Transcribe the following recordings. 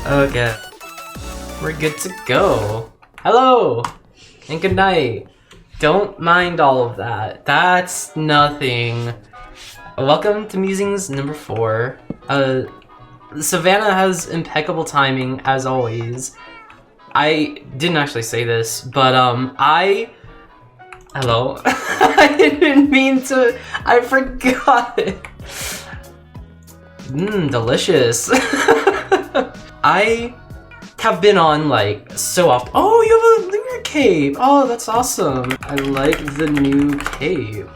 Okay. We're good to go. Hello! And good night. Don't mind all of that. That's nothing. Welcome to Musings number 4. Savannah has impeccable timing, as always. I didn't actually say this, but hello? I didn't mean to. I forgot. Delicious. I have been on like so often. Oh, you have a lunar cape. Oh, that's awesome. I like the new cape.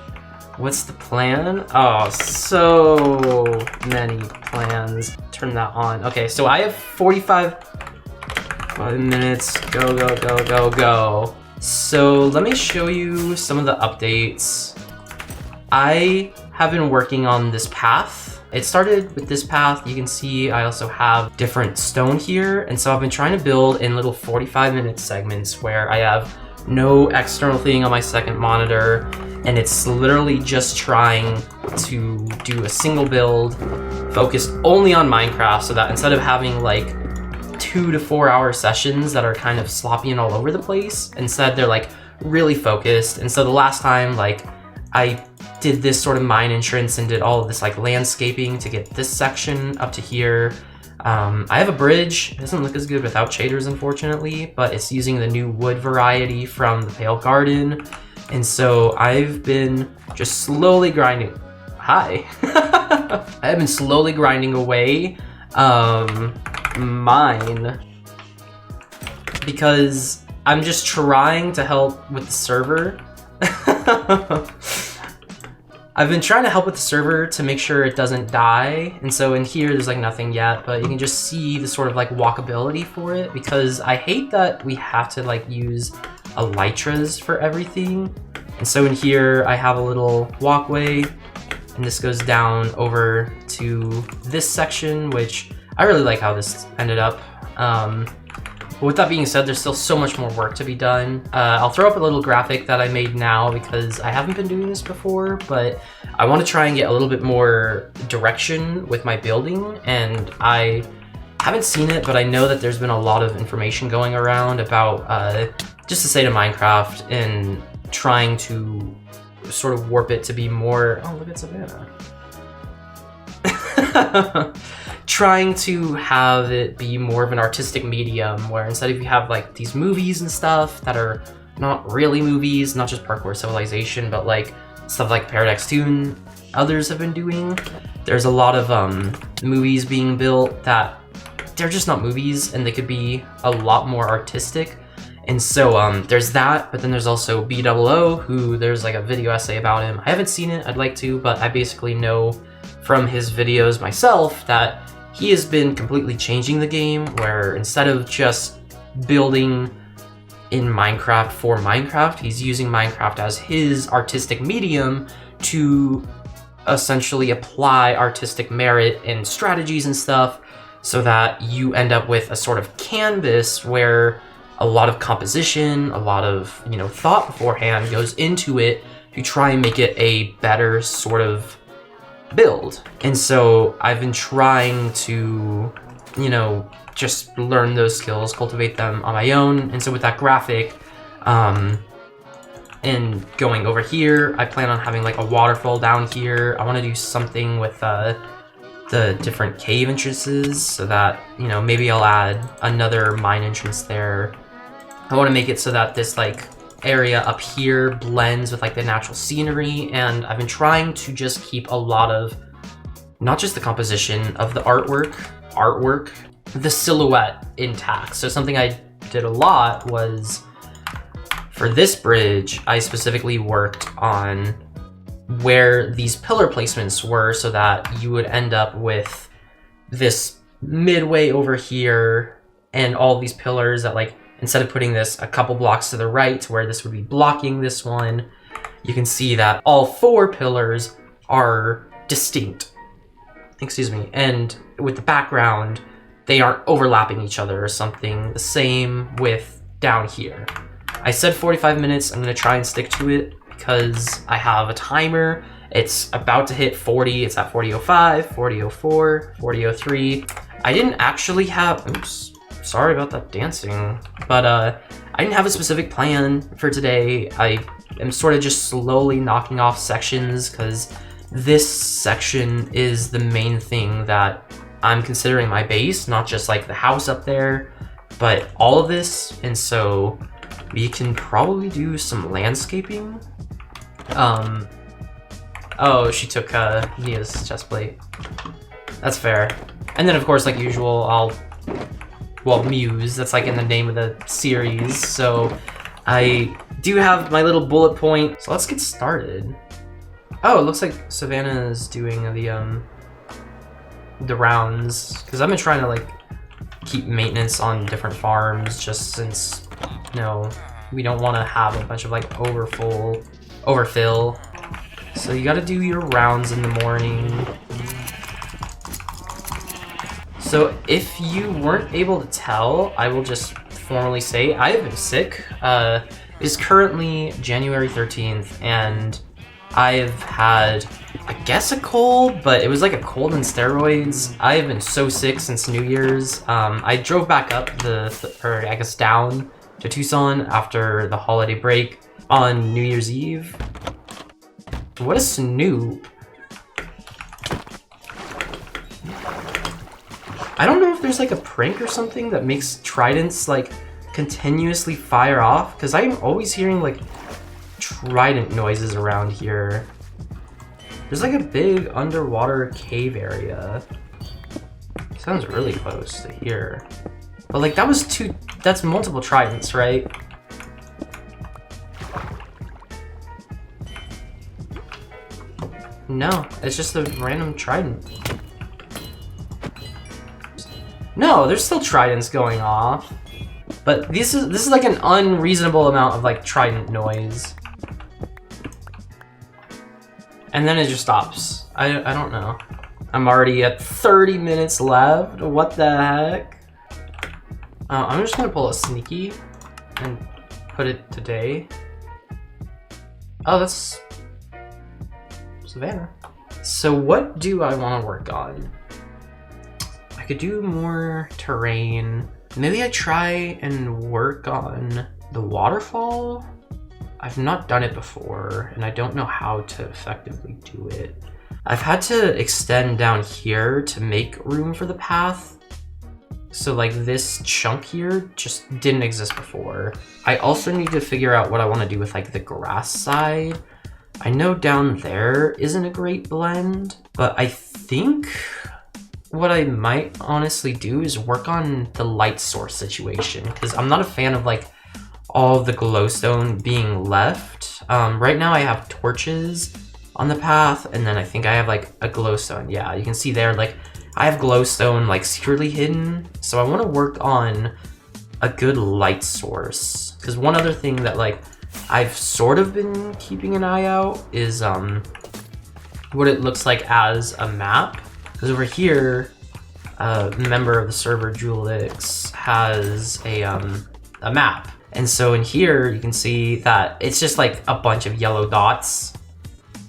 What's the plan? Oh, so many plans. Turn that on. Okay, so I have 45 minutes. Go, go, go, go, go. So let me show you some of the updates. I have been working on this path. It started with this path. You can see I also have different stone here. And so I've been trying to build in little 45-minute segments where I have no external thing on my second monitor. And it's literally just trying to do a single build focused only on Minecraft so that instead of having like 2 to 4 hour sessions that are kind of sloppy and all over the place, instead they're like really focused. And so the last time like I did this sort of mine entrance and did all of this like landscaping to get this section up to here. I have a bridge. It doesn't look as good without shaders, unfortunately, but it's using the new wood variety from the Pale Garden. And so I've been just slowly grinding. Hi. I've been slowly grinding away mine because I'm just trying to help with the server. I've been trying to help with the server to make sure it doesn't die. And so in here, there's like nothing yet, but you can just see the sort of like walkability for it because I hate that we have to like use elytras for everything. And so in here, I have a little walkway and this goes down over to this section, which I really like how this ended up. But with that being said, there's still so much more work to be done. I'll throw up a little graphic that I made now because I haven't been doing this before, but I want to try and get a little bit more direction with my building. And I haven't seen it, but I know that there's been a lot of information going around about just the state of Minecraft and trying to sort of warp it to be more, oh, look at Savannah. Trying to have it be more of an artistic medium where instead of you have like these movies and stuff that are not really movies, not just Parkour Civilization, but like stuff like Paradox 2 and others have been doing. There's a lot of movies being built that they're just not movies and they could be a lot more artistic. And so there's that, but then there's also B00, who there's like a video essay about him. I haven't seen it, I'd like to, but I basically know from his videos myself that he has been completely changing the game where instead of just building in Minecraft for Minecraft, he's using Minecraft as his artistic medium to essentially apply artistic merit and strategies and stuff so that you end up with a sort of canvas where a lot of composition, a lot of, you know, thought beforehand goes into it to try and make it a better sort of build. And so I've been trying to, you know, just learn those skills, cultivate them on my own. And so with that graphic, and going over here, I plan on having like a waterfall down here. I want to do something with the different cave entrances so that, you know, maybe I'll add another mine entrance there. I want to make it so that this like area up here blends with like the natural scenery, and I've been trying to just keep a lot of not just the composition of the artwork, the silhouette intact. So something I did a lot was for this bridge, I specifically worked on where these pillar placements were so that you would end up with this midway over here and all these pillars that like, instead of putting this a couple blocks to the right where this would be blocking this one, you can see that all 4 pillars are distinct. Excuse me. And with the background, they aren't overlapping each other or something. The same with down here. I said 45 minutes. I'm going to try and stick to it. because I have a timer. It's about to hit 40. It's at 40:05, 40:04, 40:03. I didn't actually have, oops, sorry about that dancing, but I didn't have a specific plan for today. I am sort of just slowly knocking off sections because this section is the main thing that I'm considering my base, not just like the house up there, but all of this. And so we can probably do some landscaping. Oh, she took Nia's chest plate. That's fair. And then of course, like usual, well, Mewbs, that's like in the name of the series. So I do have my little bullet point. So let's get started. Oh, it looks like Savannah is doing the rounds, because I've been trying to like keep maintenance on different farms just since, you know, we don't want to have a bunch of like overfill. So you got to do your rounds in the morning. So if you weren't able to tell, I will just formally say I have been sick. It is currently January 13th, and I've had, I guess, a cold, but it was like a cold in steroids. I have been so sick since New Year's. I drove back up or I guess down to Tucson after the holiday break on New Year's Eve. What a snoop. I don't know if there's like a prank or something that makes tridents like continuously fire off, because I'm always hearing like trident noises around here. There's like a big underwater cave area. Sounds really close to here. But like that's multiple tridents, right? No, it's just a random trident. No, there's still tridents going off. But this is like an unreasonable amount of like trident noise. And then it just stops. I don't know. I'm already at 30 minutes left. What the heck? I'm just gonna pull a sneaky and put it today. Oh, that's Savannah. So what do I want to work on? I could do more terrain. Maybe I try and work on the waterfall. I've not done it before, and I don't know how to effectively do it. I've had to extend down here to make room for the path. So like this chunk here just didn't exist before. I also need to figure out what I want to do with like the grass side. I know down there isn't a great blend, but I think what I might honestly do is work on the light source situation, because I'm not a fan of like all the glowstone being left. Right now I have torches on the path, and then I think I have like a glowstone. Yeah, you can see there, like I have glowstone like secretly hidden. So I want to work on a good light source, because one other thing that like I've sort of been keeping an eye out is what it looks like as a map. Because over here, a member of the server, Julix, has a map. And so in here, you can see that it's just like a bunch of yellow dots.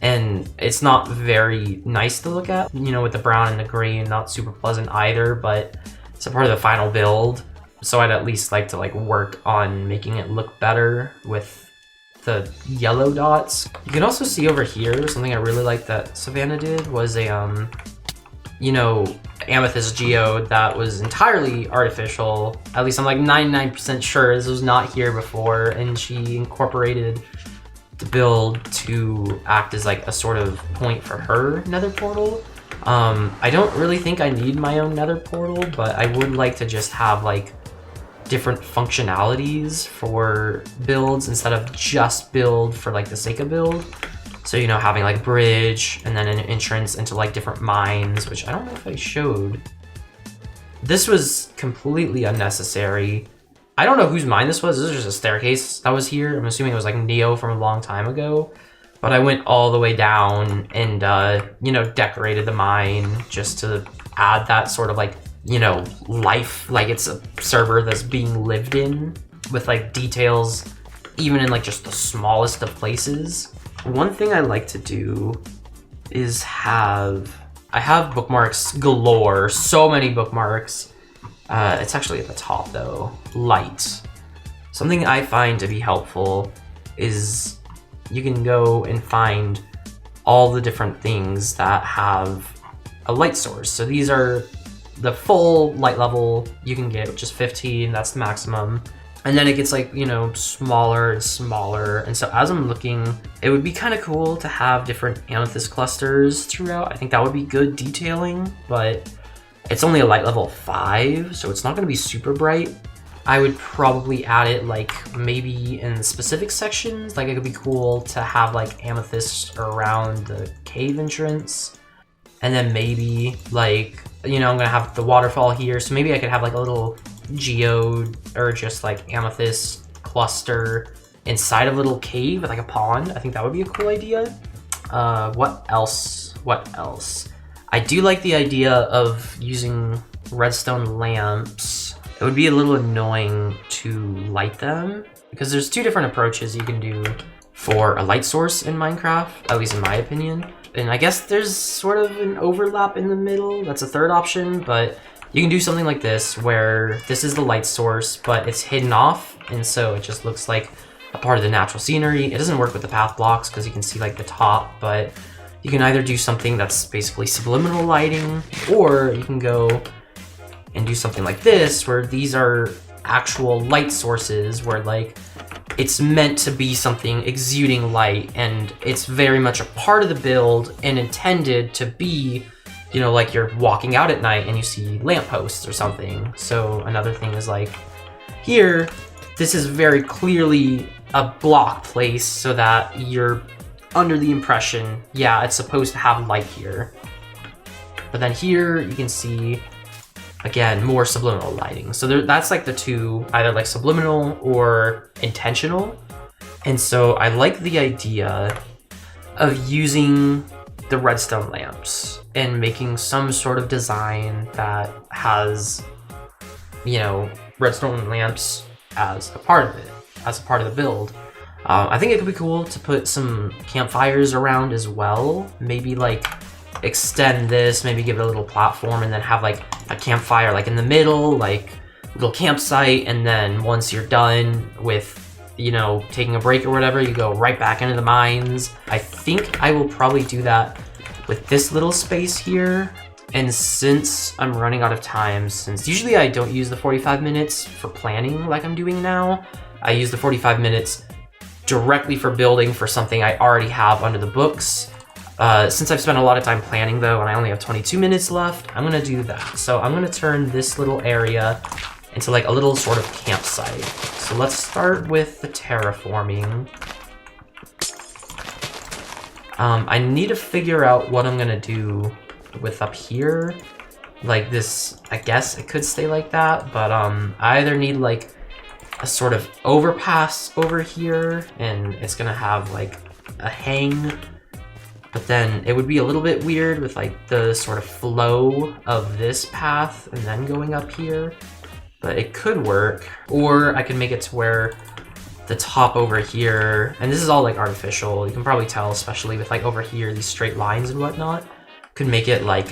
And it's not very nice to look at, you know, with the brown and the green, not super pleasant either, but it's a part of the final build. So I'd at least like to like work on making it look better with the yellow dots. You can also see over here, something I really like that Savannah did was a, you know, amethyst geode that was entirely artificial. At least I'm like 99% sure this was not here before, and she incorporated the build to act as like a sort of point for her nether portal. I don't really think I need my own nether portal, but I would like to just have like different functionalities for builds instead of just build for like the sake of build. So, you know, having like bridge and then an entrance into like different mines, which I don't know if I showed. This was completely unnecessary. I don't know whose mine this was. This was just a staircase that was here. I'm assuming it was like Neo from a long time ago. But I went all the way down and, you know, decorated the mine just to add that sort of like, you know, life, like it's a server that's being lived in with like details, even in like just the smallest of places. one thing I like to do is I have bookmarks galore, so many bookmarks. It's actually at the top though, light. Something I find to be helpful is you can go and find all the different things that have a light source. So these are the full light level you can get, which is 15, that's the maximum. And then it gets like, you know, smaller and smaller. And so as I'm looking, it would be kind of cool to have different amethyst clusters throughout. I think that would be good detailing, but it's only a light level 5, so it's not going to be super bright. I would probably add it like maybe in specific sections. Like it could be cool to have like amethyst around the cave entrance. And then maybe like, you know, I'm gonna have the waterfall here. So maybe I could have like a little geode or just like amethyst cluster inside a little cave with like a pond. I think that would be a cool idea. What else? I do like the idea of using redstone lamps. It would be a little annoying to light them because there's 2 different approaches you can do for a light source in Minecraft, at least in my opinion. And I guess there's sort of an overlap in the middle. That's a 3rd option, but you can do something like this where this is the light source, but it's hidden off. And so it just looks like a part of the natural scenery. It doesn't work with the path blocks because you can see like the top, but you can either do something that's basically subliminal lighting, or you can go and do something like this where these are actual light sources where like it's meant to be something exuding light and it's very much a part of the build and intended to be, you know, like you're walking out at night and you see lampposts or something. So another thing is like here, this is very clearly a block place so that you're under the impression, yeah, it's supposed to have light here. But then here you can see again, more subliminal lighting. So that's like the 2, either like subliminal or intentional. And so I like the idea of using the redstone lamps and making some sort of design that has, you know, redstone lamps as a part of it, as a part of the build. I think it could be cool to put some campfires around as well. Maybe like extend this, maybe give it a little platform and then have like a campfire like in the middle, like little campsite, and then once you're done with, you know, taking a break or whatever, you go right back into the mines. I think I will probably do that with this little space here. And since I'm running out of time, since usually I don't use the 45 minutes for planning like I'm doing now, I use the 45 minutes directly for building for something I already have under the books. Since I've spent a lot of time planning though, and I only have 22 minutes left, I'm gonna do that. So I'm gonna turn this little area into like a little sort of campsite. So let's start with the terraforming. I need to figure out what I'm gonna do with up here. Like this, I guess it could stay like that, but I either need like a sort of overpass over here, and it's gonna have like a hang. But then it would be a little bit weird with like the sort of flow of this path and then going up here. But it could work. Or I could make it to where the top over here, and this is all like artificial, you can probably tell, especially with like over here, these straight lines and whatnot, could make it like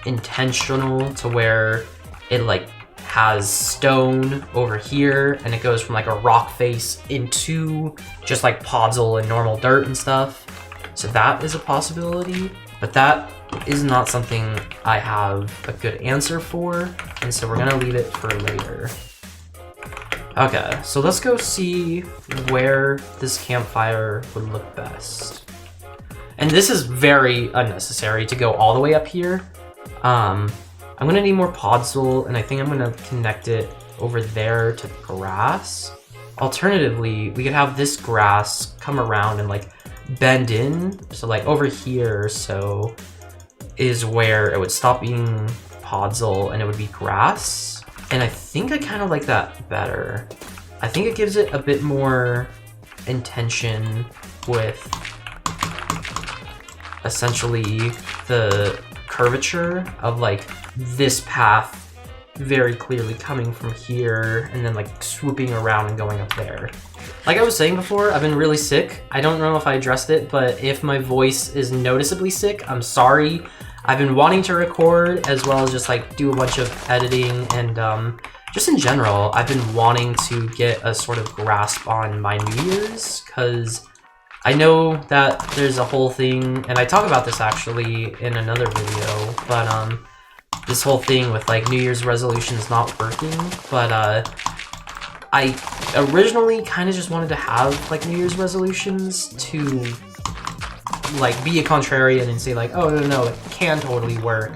intentional to where it like has stone over here and it goes from like a rock face into just like podzol and normal dirt and stuff. So that is a possibility, but that is not something I have a good answer for, and so we're gonna leave it for later. Okay, so let's go see where this campfire would look best. And this is very unnecessary to go all the way up here. I'm gonna need more podzol, and I think I'm gonna connect it over there to grass. Alternatively, we could have this grass come around and like bend in. So like over here, so is where it would stop being podzol and it would be grass. And I think I kind of like that better. I think it gives it a bit more intention with essentially the curvature of like this path very clearly coming from here and then like swooping around and going up there. Like I was saying before, I've been really sick. I don't know if I addressed it, but if my voice is noticeably sick, I'm sorry. I've been wanting to record as well as just like do a bunch of editing and just in general, I've been wanting to get a sort of grasp on my New Year's because I know that there's a whole thing, and I talk about this actually in another video, but this whole thing with like New Year's resolutions not working, but I originally kind of just wanted to have like New Year's resolutions to like be a contrarian and say like, oh no, it can totally work.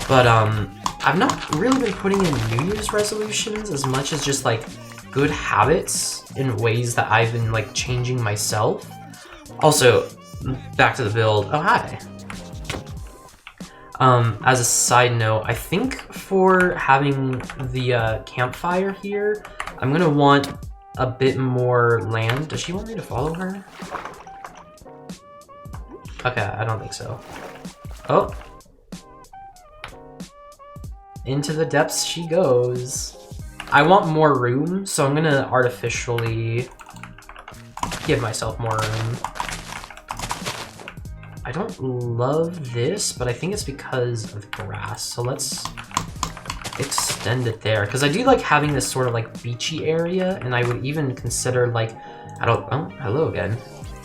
But I've not really been putting in New Year's resolutions as much as just like good habits in ways that I've been like changing myself. Also, back to the build. Oh, hi. As a side note, I think for having the campfire here, I'm gonna want a bit more land. Does she want me to follow her? Okay, I don't think so. Oh. Into the depths she goes. I want more room, so I'm gonna artificially give myself more room. I don't love this, but I think it's because of the grass. So let's extend it there. Because I do like having this sort of like beachy area, and I would even consider like, oh, hello again.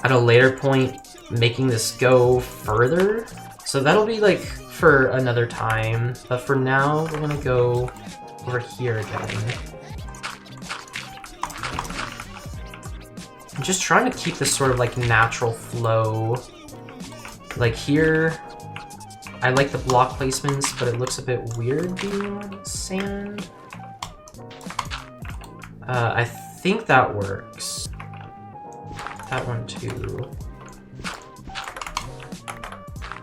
At a later point, making this go further. So that'll be like for another time. But for now, we're gonna go over here again. I'm just trying to keep this sort of like natural flow. Like here, I like the block placements, but it looks a bit weird being on sand. I think that works. That one too.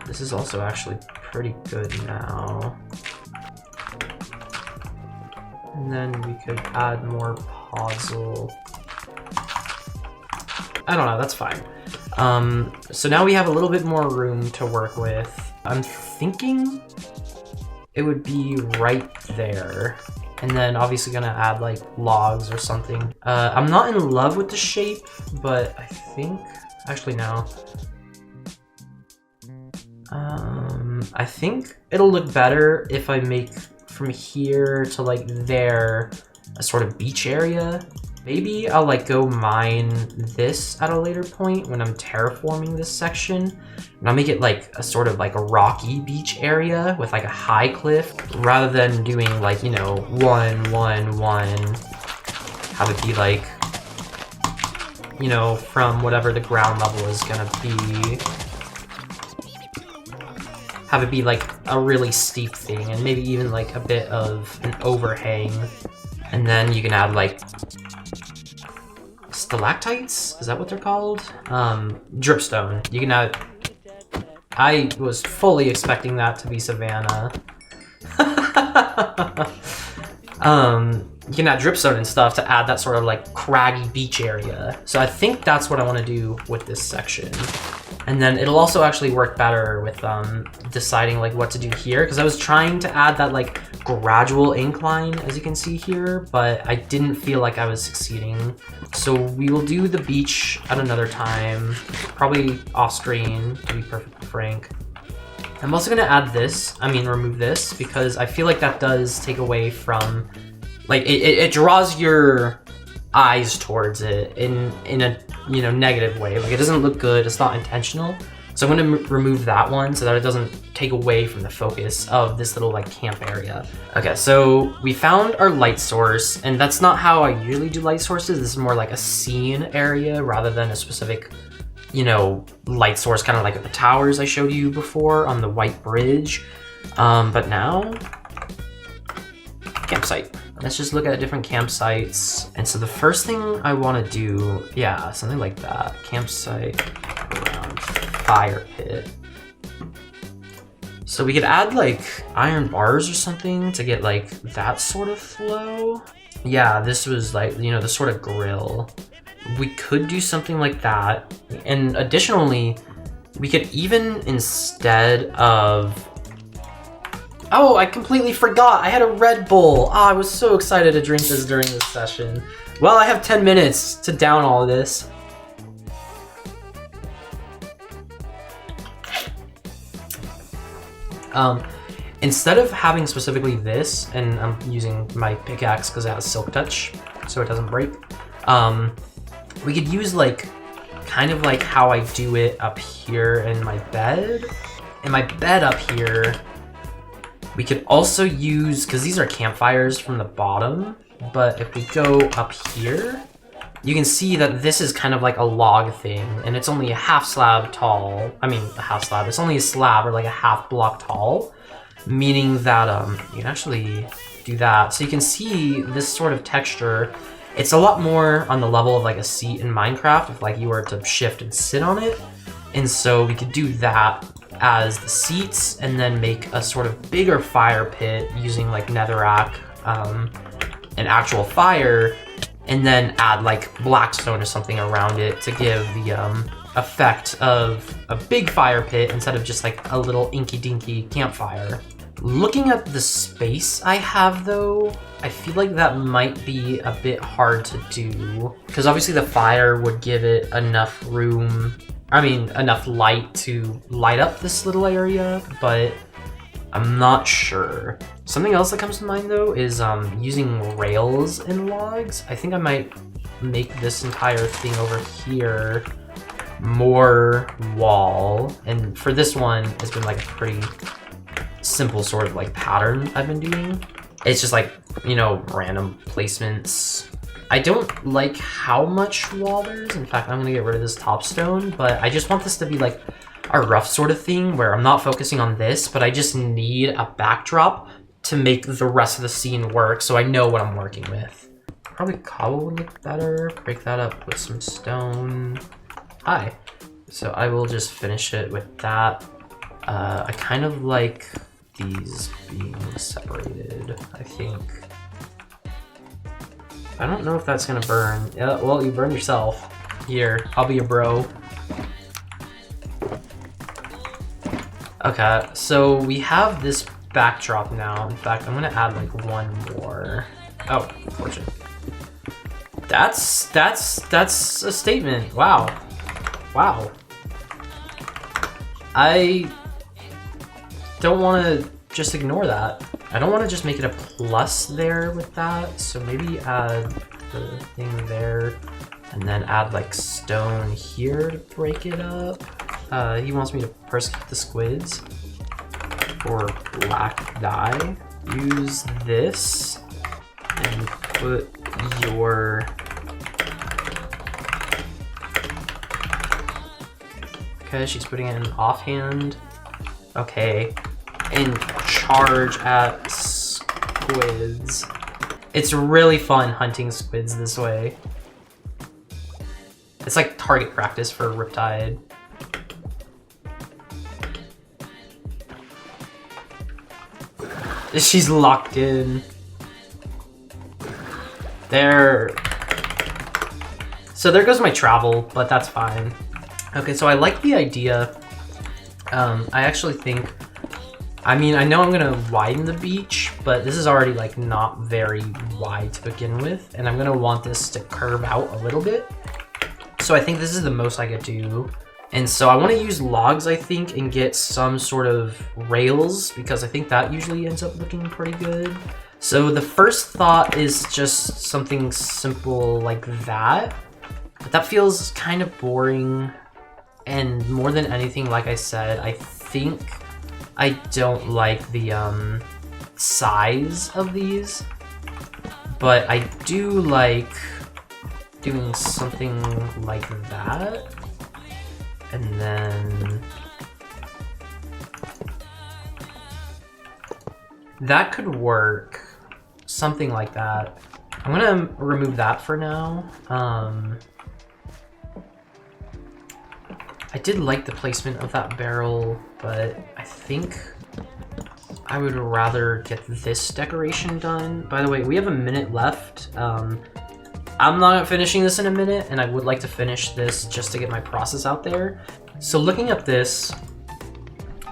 This is also actually pretty good now. And then we could add more puzzle. I don't know, that's fine. So now we have a little bit more room to work with. I'm thinking it would be right there. And then obviously gonna add like logs or something. I'm not in love with the shape, but I think, actually no. I think it'll look better if I make from here to like there a sort of beach area. Maybe I'll like go mine this at a later point when I'm terraforming this section. And I'll make it like a sort of like a rocky beach area with like a high cliff rather than doing like, you know, 1, 1, 1. Have it be like, you know, from whatever the ground level is gonna be. Have it be like a really steep thing and maybe even like a bit of an overhang. And then you can add like stalactites, is that what they're called? Dripstone. You can add, I was fully expecting that to be Savannah. You can add dripstone and stuff to add that sort of like craggy beach area. So I think that's what I want to do with this section. And then it'll also actually work better with deciding like what to do here, because I was trying to add that like gradual incline, as you can see here, but I didn't feel like I was succeeding. So we will do the beach at another time, probably off screen, to be perfectly frank. I'm also gonna add this, remove this, because I feel like that does take away from, like, it draws your eyes towards it in a, you know, negative way. Like, it doesn't look good, it's not intentional. So I'm gonna remove that one so that it doesn't take away from the focus of this little like camp area. Okay, so we found our light source, and that's not how I usually do light sources. This is more like a scene area rather than a specific, you know, light source, kind of like at the towers I showed you before on the white bridge. But now, campsite. Let's just look at different campsites. And so the first thing I want to do, yeah, something like that. Campsite around fire pit. So we could add like iron bars or something to get like that sort of flow. Yeah, this was like, you know, the sort of grill. We could do something like that. And additionally, we could even, instead of, oh, I completely forgot. I had a Red Bull. Oh, I was so excited to drink this during this session. Well, I have 10 minutes to down all of this. Instead of having specifically this, and I'm using my pickaxe because it has silk touch, so it doesn't break, we could use like, kind of like how I do it up here in my bed. In my bed up here, we could also use, because these are campfires from the bottom, but if we go up here, you can see that this is kind of like a log thing, and it's only a half slab tall. I mean, a half slab. It's only a slab or like a half block tall, meaning that you can actually do that. So you can see this sort of texture. It's a lot more on the level of like a seat in Minecraft if like you were to shift and sit on it. And so we could do that as the seats and then make a sort of bigger fire pit using like netherrack, an actual fire, and then add like blackstone or something around it to give the effect of a big fire pit instead of just like a little inky-dinky campfire. Looking at the space I have though, I feel like that might be a bit hard to do, because obviously the fire would give it enough room, I mean enough light to light up this little area, but I'm not sure. Something else that comes to mind though is using rails and logs. I think I might make this entire thing over here more wall, and for this one it's been like a pretty simple sort of like pattern I've been doing. It's just like, you know, random placements. I don't like how much wall there is. In fact, I'm gonna get rid of this top stone, but I just want this to be like a rough sort of thing where I'm not focusing on this, but I just need a backdrop to make the rest of the scene work so I know what I'm working with. Probably cobble would look better. Break that up with some stone. Hi. So I will just finish it with that. I kind of like these being separated, I think. I don't know if that's gonna burn. Yeah, well, you burned yourself. Here, I'll be a bro. Okay, so we have this backdrop now. In fact, I'm gonna add like one more. Oh, fortunate. That's a statement. Wow. Wow. I don't want to just ignore that. I don't want to just make it a plus there with that. So maybe add the thing there and then add like stone here to break it up. He wants me to persecute the squids for black dye. Use this and put your okay, she's putting it in offhand. Okay, and charge at squids. It's really fun hunting squids this way. It's like target practice for Riptide. She's locked in. There. So there goes my travel, but that's fine. Okay, so I like the idea. I actually think, I mean, I know I'm gonna widen the beach, but this is already like not very wide to begin with, and I'm gonna want this to curve out a little bit. So I think this is the most I could do. And so I want to use logs, I think, and get some sort of rails, because I think that usually ends up looking pretty good. So the first thought is just something simple like that, but that feels kind of boring. And more than anything, like I said, I think I don't like the size of these, but I do like doing something like that. And then that could work, something like that. I'm gonna remove that for now. I did like the placement of that barrel, but I think I would rather get this decoration done. By the way, we have a minute left. I'm not finishing this in a minute, and I would like to finish this just to get my process out there. So looking at this,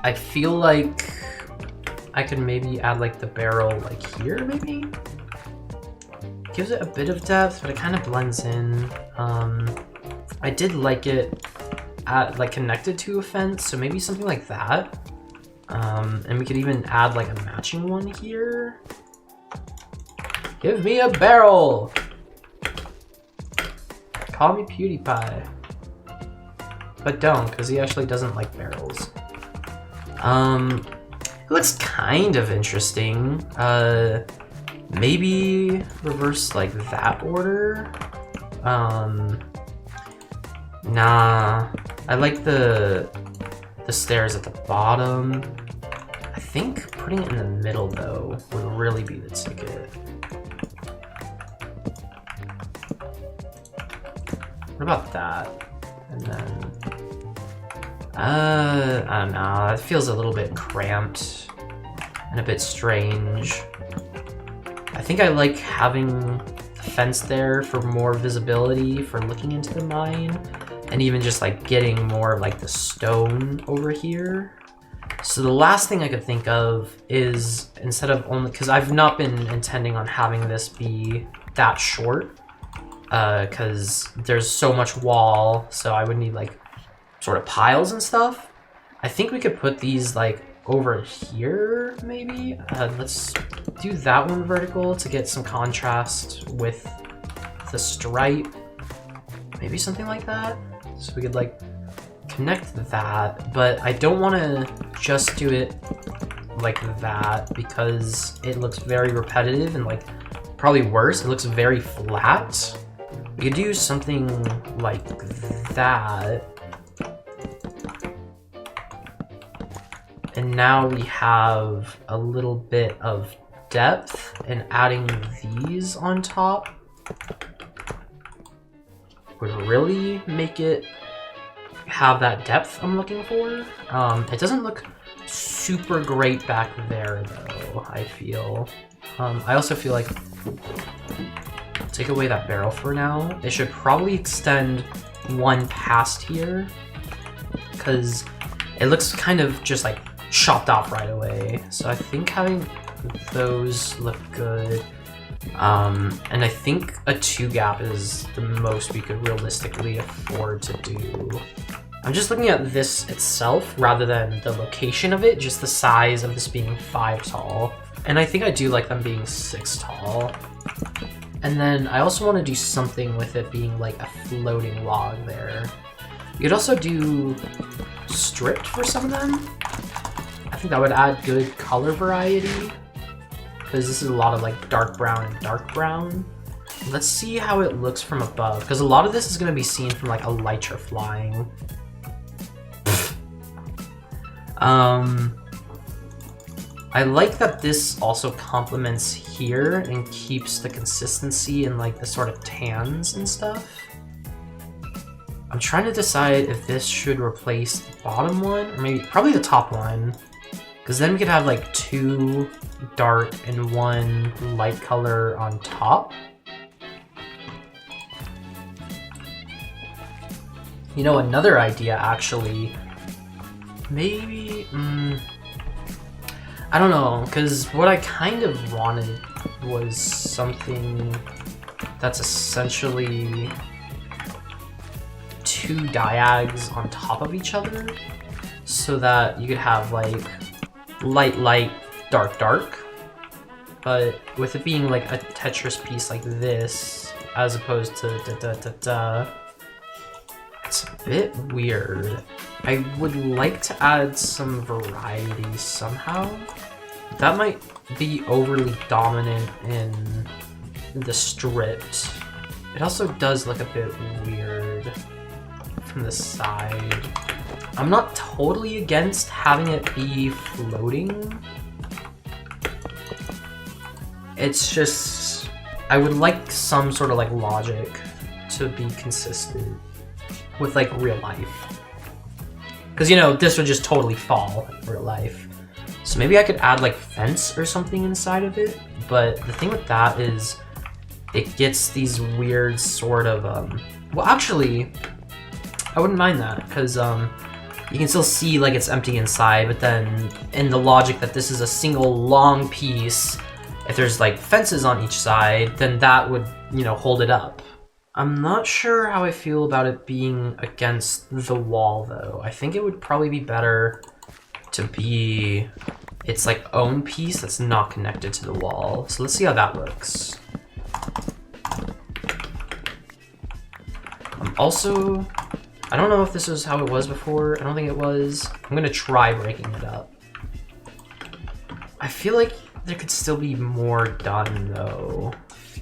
I feel like I could maybe add like the barrel like here, maybe? gives it a bit of depth, but it kind of blends in. I did like it like connected to a fence, so maybe something like that. And we could even add like a matching one here. Give me a barrel! Call me PewDiePie. But don't, because he actually doesn't like barrels. It looks kind of interesting. Maybe reverse like that order. Nah, I like the stairs at the bottom. I think putting it in the middle though would really be the ticket. What about that? And then, I don't know, it feels a little bit cramped and a bit strange. I think I like having the fence there for more visibility for looking into the mine, and even just like getting more of like the stone over here. So the last thing I could think of is, instead of only, because I've not been intending on having this be that short, because there's so much wall, so I would need like sort of piles and stuff. I think we could put these like over here, maybe. Let's do that one vertical to get some contrast with the stripe. Maybe something like that. So we could like connect that, but I don't want to just do it like that because it looks very repetitive and like probably worse, it looks very flat. We could do something like that. And now we have a little bit of depth, and adding these on top would really make it have that depth I'm looking for. It doesn't look super great back there though, I feel. I also feel like, take away that barrel for now. It should probably extend one past here, because it looks kind of just like chopped off right away. So I think having those look good. And I think a 2 gap is the most we could realistically afford to do. I'm just looking at this itself rather than the location of it, just the size of this being 5 tall. And I think I do like them being 6 tall. And then I also want to do something with it being like a floating log there. You could also do stripped for some of them. I think that would add good color variety, because this is a lot of like dark brown and dark brown. Let's see how it looks from above, because a lot of this is going to be seen from like a elytra flying. I like that this also complements here and keeps the consistency and like the sort of tans and stuff. I'm trying to decide if this should replace the bottom one, or maybe probably the top one, because then we could have like 2 dark and 1 light color on top. You know, another idea actually, maybe, I don't know, because what I kind of wanted was something that's essentially 2 diags on top of each other, so that you could have like light, light, dark, dark, but with it being like a Tetris piece like this, as opposed to da-da-da-da, it's a bit weird. I would like to add some variety somehow. That might be overly dominant in the stripped. It also does look a bit weird from the side. I'm not totally against having it be floating. It's just, I would like some sort of like logic to be consistent with like real life. Because, you know, this would just totally fall in real life. So maybe I could add like fence or something inside of it. But the thing with that is it gets these weird sort of, well, actually, I wouldn't mind that, because you can still see like it's empty inside, but then in the logic that this is a single long piece, if there's like fences on each side, then that would, you know, hold it up. I'm not sure how I feel about it being against the wall though. I think it would probably be better to be its like own piece that's not connected to the wall. So let's see how that looks. Also, I don't know if this is how it was before. I don't think it was. I'm gonna try breaking it up. I feel like there could still be more done though.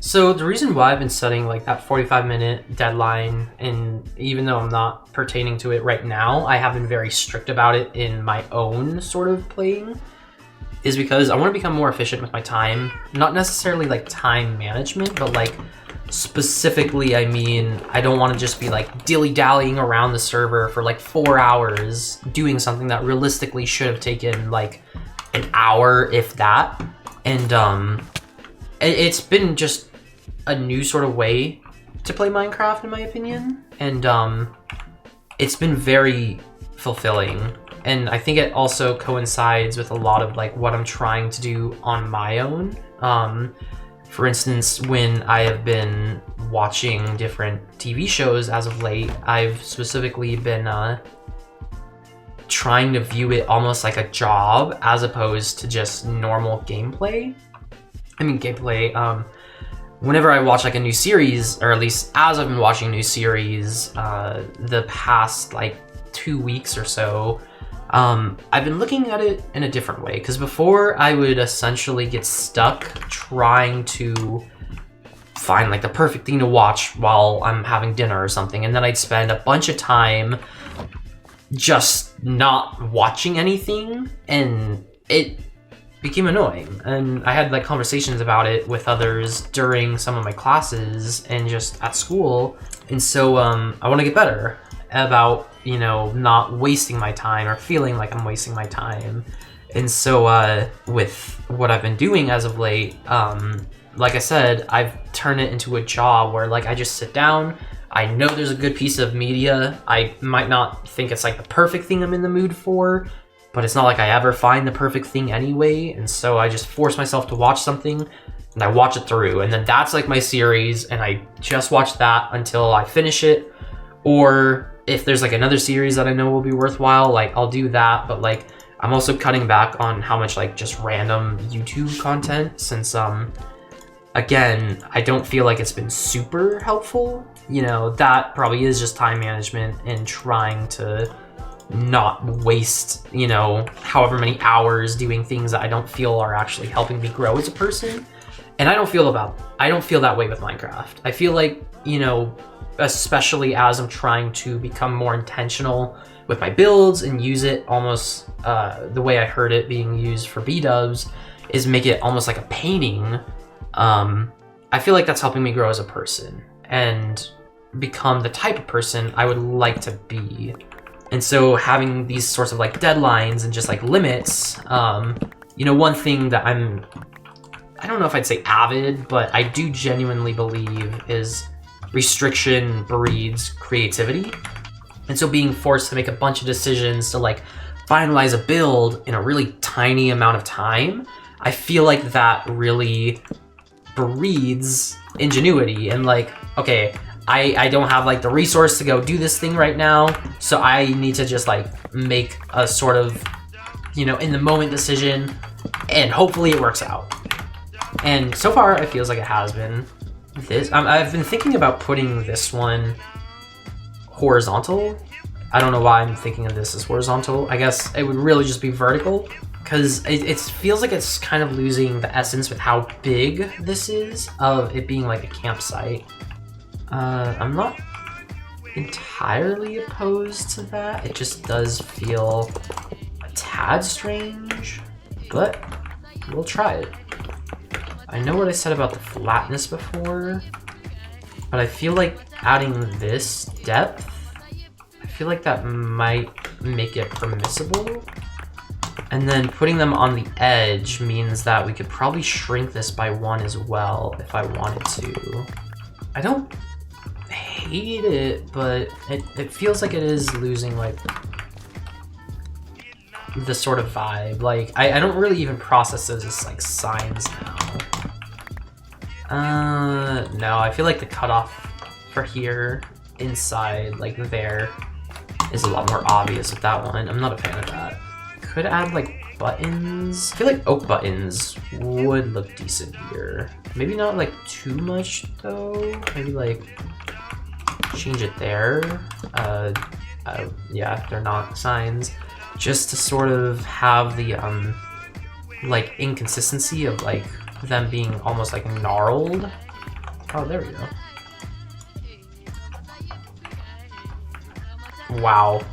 So the reason why I've been setting like that 45-minute deadline, and even though I'm not pertaining to it right now, I have been very strict about it in my own sort of playing, is because I want to become more efficient with my time. Not necessarily like time management, but like specifically, I mean, I don't want to just be like dilly-dallying around the server for like 4 hours doing something that realistically should have taken like an hour, if that. And it's been just a new sort of way to play Minecraft, in my opinion. And it's been very fulfilling. And I think it also coincides with a lot of like what I'm trying to do on my own. For instance, when I have been watching different TV shows as of late, I've specifically been trying to view it almost like a job as opposed to just normal gameplay. I mean, whenever I watch like a new series, or at least as I've been watching new series the past like 2 weeks or so, I've been looking at it in a different way, because before I would essentially get stuck trying to find like the perfect thing to watch while I'm having dinner or something, and then I'd spend a bunch of time just not watching anything, and it became annoying. And I had like conversations about it with others during some of my classes and just at school, and so I want to get better about, you know, not wasting my time or feeling like I'm wasting my time. And so with what I've been doing as of late, like I said, I've turned it into a job where like I just sit down, I know there's a good piece of media, I might not think it's like the perfect thing I'm in the mood for, but it's not like I ever find the perfect thing anyway, and so I just force myself to watch something, and I watch it through, and then that's like my series, and I just watch that until I finish it. Or if there's like another series that I know will be worthwhile, like I'll do that. But like I'm also cutting back on how much like just random YouTube content, since again, I don't feel like it's been super helpful. You know, that probably is just time management and trying to not waste, you know, however many hours doing things that I don't feel are actually helping me grow as a person. And I don't feel that way with Minecraft. I feel like, you know, especially as I'm trying to become more intentional with my builds and use it almost the way I heard it being used for B-dubs, is make it almost like a painting. I feel like that's helping me grow as a person and become the type of person I would like to be. And so having these sorts of like deadlines and just like limits, you know, one thing that I don't know if I'd say avid, but I do genuinely believe is restriction breeds creativity. And so being forced to make a bunch of decisions to like finalize a build in a really tiny amount of time, I feel like that really breeds ingenuity and like, okay, I don't have like the resource to go do this thing right now, so I need to just like make a sort of, you know, in the moment decision, and hopefully it works out. And so far it feels like it has been. I've been thinking about putting this one horizontal. I don't know why I'm thinking of this as horizontal. I guess it would really just be vertical, because it feels like it's kind of losing the essence with how big this is of it being like a campsite. I'm not entirely opposed to that. It just does feel a tad strange, but we'll try it. I know what I said about the flatness before, but I feel like adding this depth, I feel like that might make it permissible. And then putting them on the edge means that we could probably shrink this by 1 as well if I wanted to. I don't hate it, but it feels like it is losing like the sort of vibe. Like I don't really even process those as like signs now. No, I feel like the cutoff for here, inside, like there, is a lot more obvious with that one. I'm not a fan of that. Could add like buttons. I feel like oak buttons would look decent here. Maybe not like too much though. Maybe like change it there. Yeah, they're not signs. Just to sort of have the like inconsistency of like them being almost like gnarled. Oh, there we go. Wow.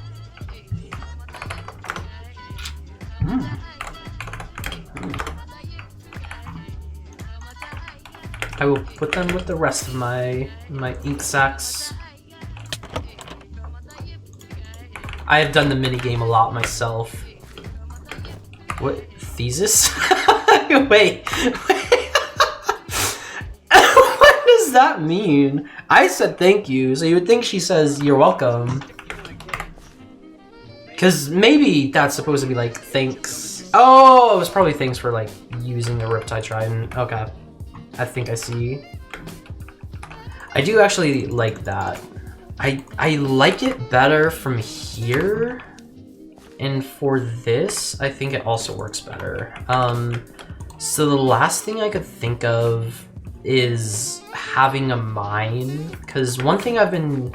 I will put them with the rest of my ink sacs. I have done the minigame a lot myself. What? Thesis? Wait. What does that mean? I said thank you, so you would think she says you're welcome. Because maybe that's supposed to be like thanks. Oh, it was probably thanks for like using the Riptide Trident. Okay. I think I see. I do actually like that. I like it better from here. And for this, I think it also works better. So the last thing I could think of is having a mine. Because one thing I've been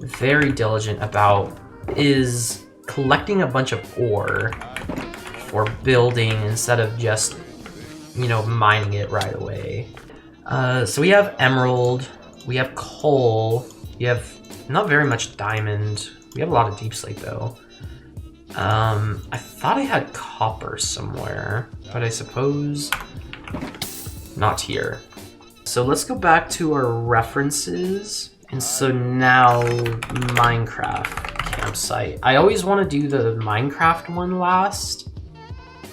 very diligent about is collecting a bunch of ore for building instead of just, you know, mining it right away. So we have emerald, we have coal, we have not very much diamond. We have a lot of deep slate though. I thought I had copper somewhere, but I suppose not here. So let's go back to our references. And so now Minecraft campsite. I always want to do the Minecraft one last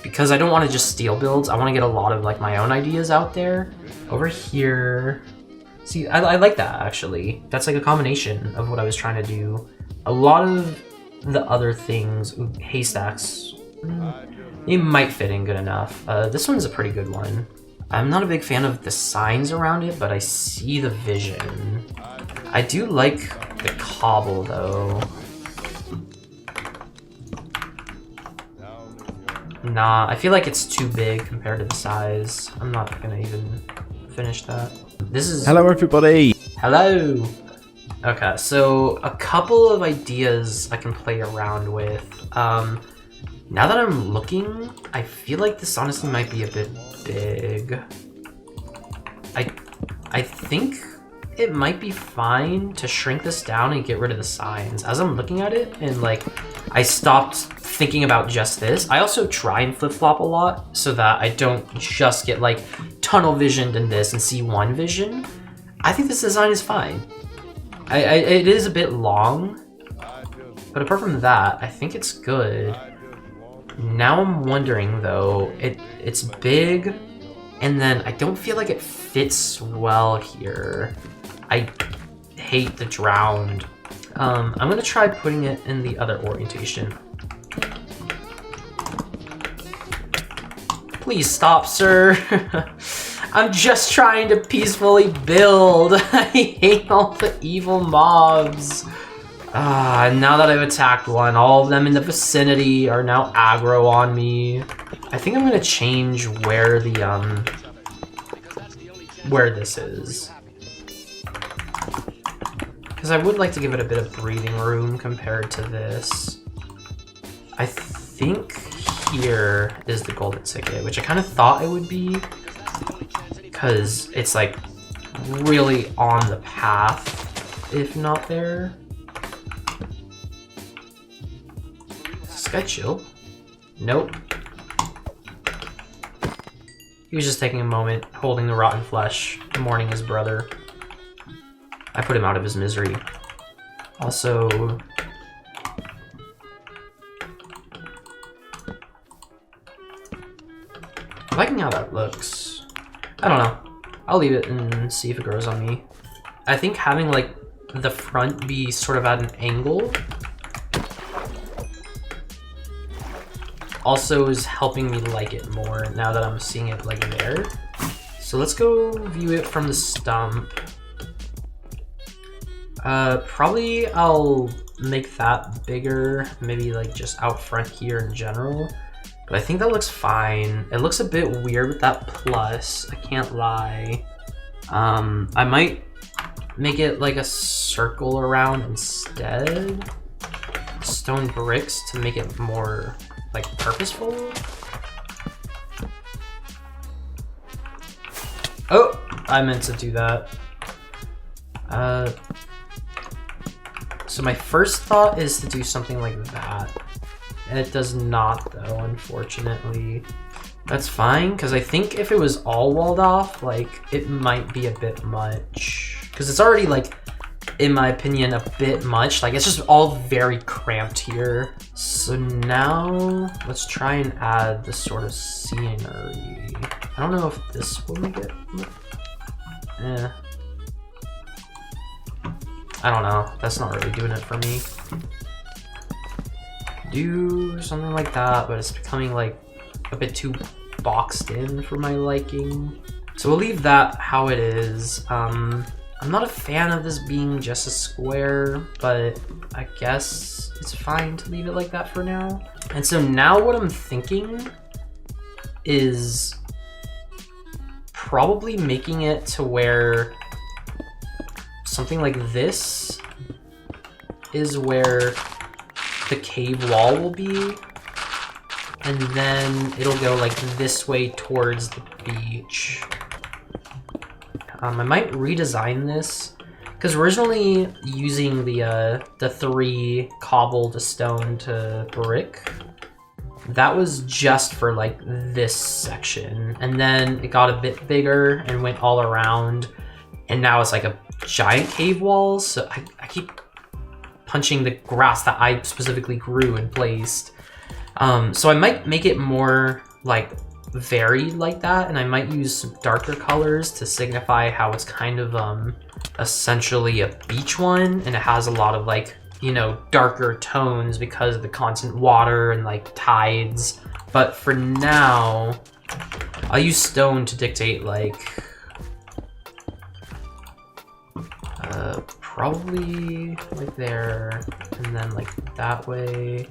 because I don't want to just steal builds. I want to get a lot of like my own ideas out there. Over here. See, I like that actually. That's like a combination of what I was trying to do. A lot of the other things, ooh, haystacks, they might fit in good enough. This one's a pretty good one. I'm not a big fan of the signs around it, but I see the vision. I do like the cobble though. Nah, I feel like it's too big compared to the size. I'm not gonna even finish that. This is... Hello everybody! Hello! Okay, so a couple of ideas I can play around with. Now that I'm looking, I feel like this honestly might be a bit big. I think it might be fine to shrink this down and get rid of the signs. As I'm looking at it and like I stopped thinking about just this, I also try and flip-flop a lot so that I don't just get like tunnel visioned in this and see one vision. I think this design is fine. It is a bit long, but apart from that, I think it's good. Now I'm wondering though, it's big, and then I don't feel like it fits well here. I hate the drowned. I'm gonna try putting it in the other orientation. Please stop, sir. I'm just trying to peacefully build. I hate all the evil mobs. Now that I've attacked one, all of them in the vicinity are now aggro on me. I think I'm gonna change where the where this is, because I would like to give it a bit of breathing room compared to this. I think here is the golden ticket, which I kind of thought it would be, because it's like really on the path, if not there. Is this guy chill? Nope. He was just taking a moment, holding the rotten flesh, mourning his brother. I put him out of his misery. Also... I'm liking how that looks. I don't know. I'll leave it and see if it grows on me. I think having like the front be sort of at an angle also is helping me like it more now that I'm seeing it like there. So let's go view it from the stump. Probably I'll make that bigger, maybe like just out front here in general. But I think that looks fine. It looks a bit weird with that plus, I can't lie. I might make it like a circle around instead. Stone bricks to make it more like purposeful. Oh, I meant to do that. So my first thought is to do something like that. And it does not though, unfortunately. That's fine, because I think if it was all walled off, like, it might be a bit much. Because it's already, like, in my opinion, a bit much. Like, it's just all very cramped here. So now, let's try and add this sort of scenery. I don't know if this will make it look... I don't know. That's not really doing it for me. Do something like that, but it's becoming, like, a bit too boxed in for my liking. So we'll leave that how it is. I'm not a fan of this being just a square, but I guess it's fine to leave it like that for now. And so now what I'm thinking is probably making it to where something like this is where the cave wall will be. And then it'll go like this way towards the beach. I might redesign this because originally using the 3 cobble to stone to brick, that was just for like this section. And then it got a bit bigger and went all around. And now it's like a giant cave wall. So I keep punching the grass that I specifically grew and placed. So I might make it more like varied like that, and I might use some darker colors to signify how it's kind of essentially a beach one, and it has a lot of like, you know, darker tones because of the constant water and like tides. But for now, I'll use stone to dictate like probably like there, and then like that way.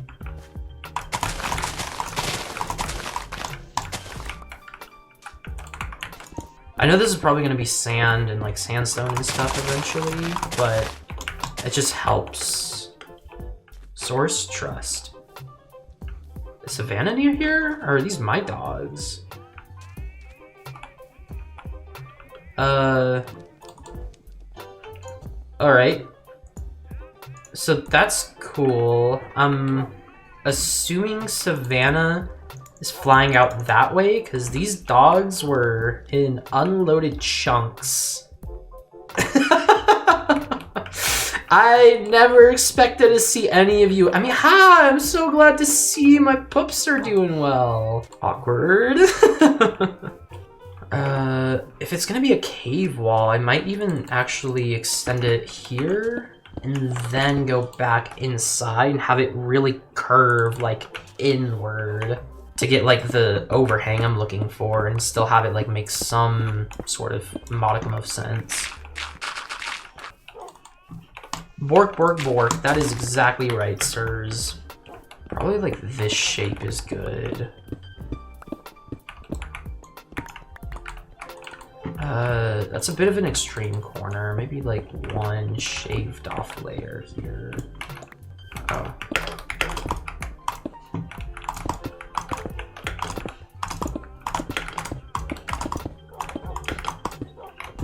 I know this is probably going to be sand and like sandstone and stuff eventually, but it just helps. Source trust. Is Savannah near here? Or are these my dogs? Alright. So that's cool. I'm assuming Savannah is flying out that way because these dogs were in unloaded chunks. I never expected to see any of you. I mean, hi, I'm so glad to see my pups are doing well. Awkward. If it's gonna be a cave wall, I might even actually extend it here and then go back inside and have it really curve like inward to get like the overhang I'm looking for and still have it like make some sort of modicum of sense. Bork, bork, bork. That is exactly right, sirs. Probably like this shape is good. That's a bit of an extreme corner. Maybe like one shaved off layer here. Oh.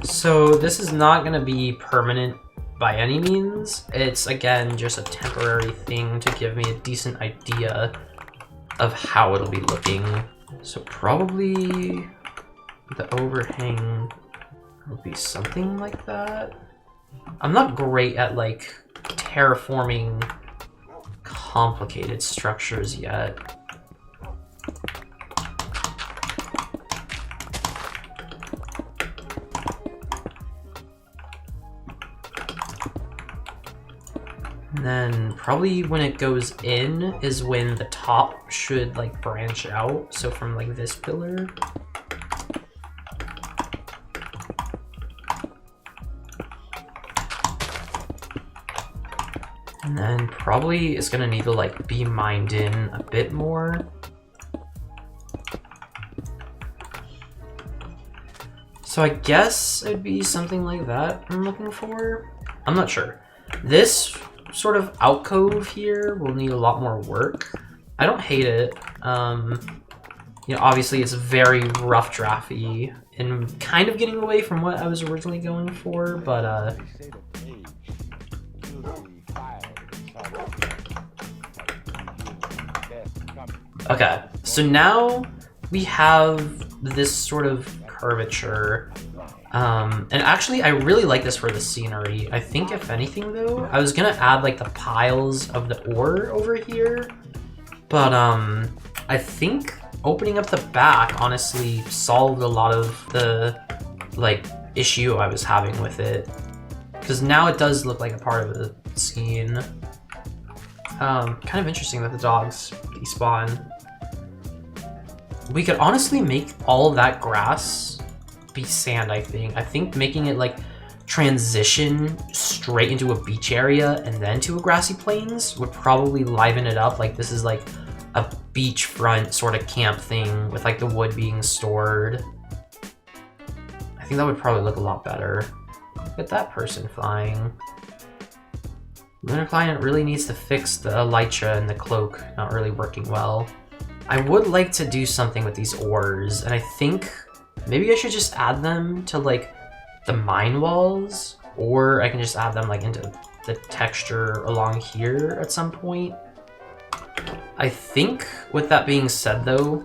So this is not gonna be permanent by any means. It's again just a temporary thing to give me a decent idea of how it'll be looking. So probably the overhang will be something like that. I'm not great at like terraforming complicated structures yet. And then probably when it goes in is when the top should like branch out. So from like this pillar. And then probably is gonna need to like be mined in a bit more. So I guess it'd be something like that I'm looking for. I'm not sure. This sort of alcove here will need a lot more work. I don't hate it. You know, obviously it's very rough drafty and kind of getting away from what I was originally going for, but okay, so now we have this sort of curvature. And actually I really like this for the scenery. I think if anything though, I was gonna add like the piles of the ore over here, but I think opening up the back honestly solved a lot of the like issue I was having with it, because now it does look like a part of the scene. Kind of interesting that the dogs despawn. We could honestly make all of that grass be sand, I think. I think making it like transition straight into a beach area and then to a grassy plains would probably liven it up. Like this is like a beachfront sort of camp thing with like the wood being stored. I think that would probably look a lot better. Look at that person flying. Lunar Client really needs to fix the elytra and the cloak not really working well. I would like to do something with these ores, and I think maybe I should just add them to like the mine walls, or I can just add them like into the texture along here at some point. I think with that being said though,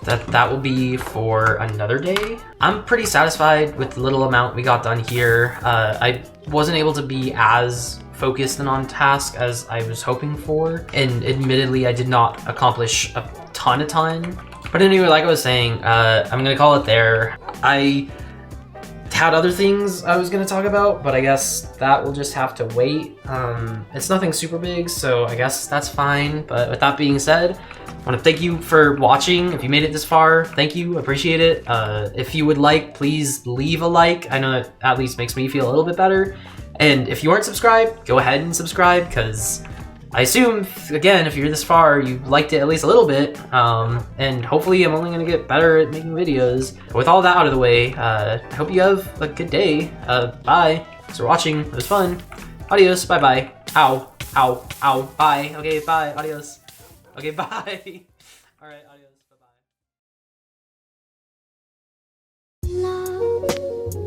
that will be for another day. I'm pretty satisfied with the little amount we got done here. I wasn't able to be as focused and on task as I was hoping for, and admittedly I did not accomplish a ton. But anyway, like I was saying, I'm gonna call it there. I had other things I was gonna talk about, but I guess that will just have to wait. It's nothing super big, so I guess that's fine. But with that being said, I want to thank you for watching. If you made it this far, thank you, appreciate it. If you would like, please leave a like. I know that at least makes me feel a little bit better. And if you aren't subscribed, go ahead and subscribe, because I assume, again, if you're this far, you liked it at least a little bit, and hopefully I'm only going to get better at making videos. But with all that out of the way, I hope you have a good day. Bye. Thanks for watching. It was fun. Adios. Bye-bye. Ow. Ow. Ow. Bye. Okay, bye. Adios. Okay, bye. All right, adios. Bye-bye.